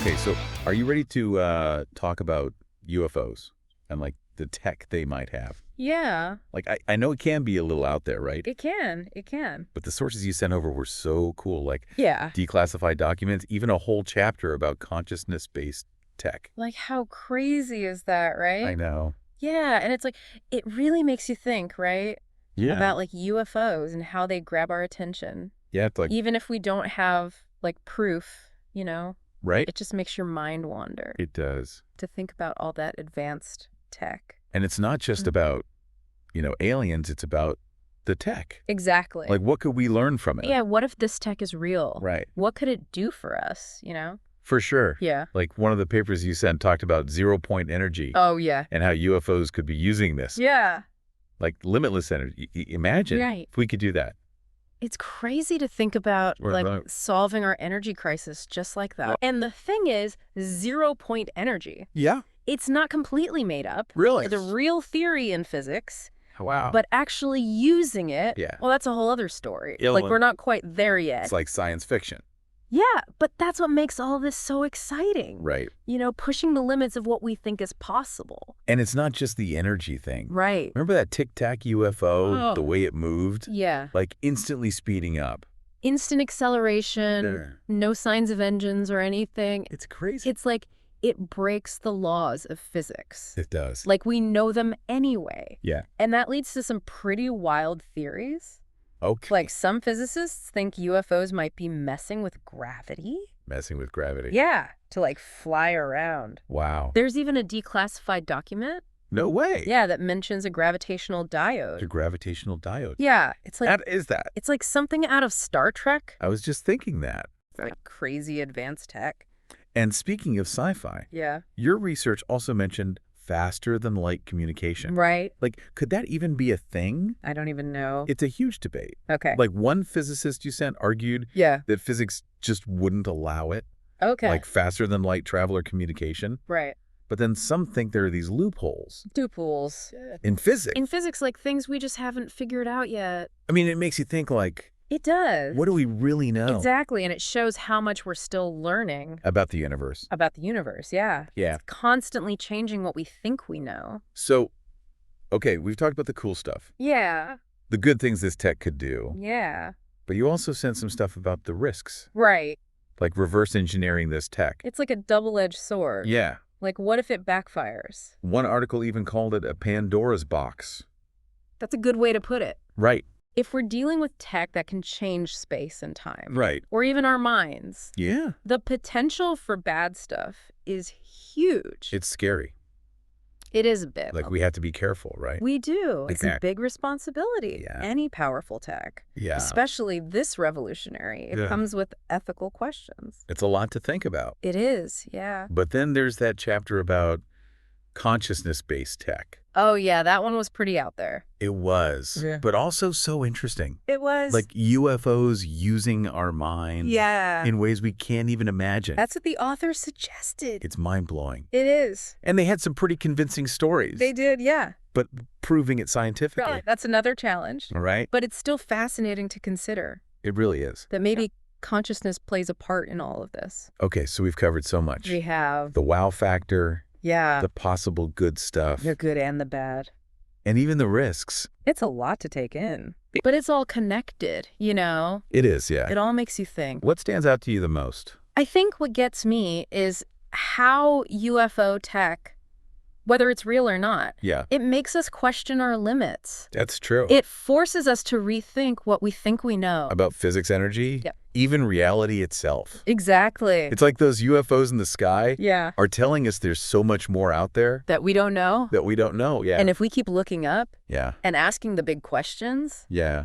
Okay, so are you ready to talk about UFOs and like the tech they might have? Yeah, Like I know it can be a little out there, right? it can. It can. But the sources you sent over were so cool, like Yeah. declassified documents, even a whole chapter about consciousness-based tech. Like, how crazy is that, right? I know. Yeah, and it's like, it really makes you think, right? Yeah. About like UFOs and how they grab our attention. Yeah, it's like, Even if we don't have like proof, you know, right? it just makes your mind wander It does. to think about all that advanced tech. And it's not just about, aliens, it's about the tech. Exactly. Like, what could we learn from it? Yeah, what if this tech is real? Right. What could it do for us, you know? For sure. Yeah. Like one of the papers you sent talked about zero-point energy Oh, yeah. and how UFOs could be using this. Yeah. Like limitless energy. Imagine Right. if we could do that. It's crazy to think about Right. solving our energy crisis just like that. And the thing is, 0-point energy. Yeah. It's not completely made up. Really? It's a real theory in physics, Wow. but actually using it, Yeah. well, that's a whole other story. Yeah, Like, well, we're not quite there yet. It's like science fiction. Yeah, but that's what makes all this so exciting. Right. Pushing the limits of what we think is possible. And it's not just the energy thing. Right. Remember that Tic-Tac UFO, Oh. the way it moved? Yeah. Like instantly speeding up. Instant acceleration, no signs of engines or anything. It's crazy. It's like it breaks the laws of physics. It does. Like we know them anyway. Yeah. And that leads to some pretty wild theories. Okay. Like some physicists think UFOs might be messing with gravity. Messing with gravity. Yeah, to like fly around. Wow. There's even a declassified document. No way. Yeah, that mentions a gravitational diode. The gravitational diode. Yeah, it's like That is that. it's like something out of Star Trek. I was just thinking that. Like crazy advanced tech. And speaking of sci-fi, Yeah. your research also mentioned faster than light communication. Right. Like, could that even be a thing? I don't even know. It's a huge debate. Okay. Like, one physicist you sent argued Yeah. that physics just wouldn't allow it, Okay. like faster than light travel or communication. Right. But then some think there are these loopholes Duplles. in physics. In physics, like things we just haven't figured out yet. I mean, it makes you think, like, It does. what do we really know Exactly, and it shows how much we're still learning about the universe? about the universe, yeah. Yeah. It's constantly changing what we think we know. So, okay, we've talked about the cool stuff, Yeah. the good things this tech could do, Yeah. but you also sent some stuff about the risks, Right. like reverse engineering this tech. It's like a double-edged sword. Yeah. Like, what if it backfires? One article even called it a Pandora's box. That's a good way to put it. Right. If we're dealing with tech that can change space and time, Right. or even our minds, Yeah. the potential for bad stuff is huge. It's scary. It is a bit. Like, we have to be careful, right? We do. It's a Exactly. big responsibility. Yeah. Any powerful tech, Yeah. especially this revolutionary, it Yeah. comes with ethical questions. It's a lot to think about. It is, yeah. But then there's that chapter about consciousness-based tech. Oh, yeah, that one was pretty out there. It was, Yeah. but also so interesting. It was. Like UFOs using our minds Yeah. in ways we can't even imagine. That's what the author suggested. It's mind-blowing. It is. And they had some pretty convincing stories, They did, yeah. but proving it scientifically. Right. That's another challenge. All right? But it's still fascinating to consider It really is. that maybe consciousness plays a part in all of this. Okay, so we've covered so much. We have. The wow factor, Yeah. the possible good stuff, The good and the bad. and even the risks. It's a lot to take in. But it's all connected, you know? It is, yeah. It all makes you think. What stands out to you the most? I think what gets me is how UFO tech, whether it's real or not, Yeah. it makes us question our limits. That's true. It forces us to rethink what we think we know. About physics, energy, Yep. even reality itself. Exactly. It's like those UFOs in the sky Yeah. are telling us there's so much more out there That we don't know. that we don't know. Yeah. And if we keep looking up Yeah. and asking the big questions, Yeah.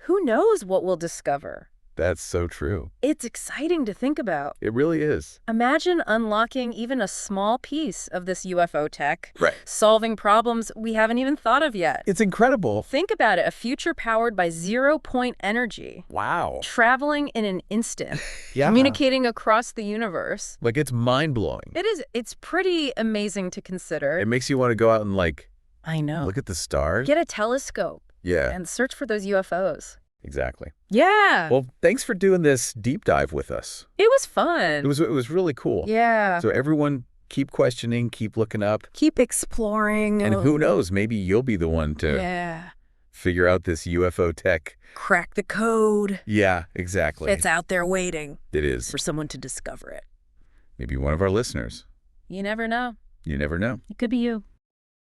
who knows what we'll discover? That's so true. It's exciting to think about. It really is. Imagine unlocking even a small piece of this UFO tech, Right. solving problems we haven't even thought of yet. It's incredible. Think about it, a future powered by zero-point energy, Wow. traveling in an instant, Yeah. communicating across the universe. Like, it's mind-blowing. It's pretty amazing to consider. It makes you want to go out and, like, I know. look at the stars. Get a telescope Yeah. and search for those UFOs. Exactly. Yeah. Well, thanks for doing this deep dive with us. It was fun. It was really cool. Yeah. So everyone, keep questioning, keep looking up. Keep exploring. And who knows, maybe you'll be the one to Yeah. figure out this UFO tech. Crack the code. Yeah, exactly. It's out there waiting It is. for someone to discover it. Maybe one of our listeners. You never know. You never know. It could be you.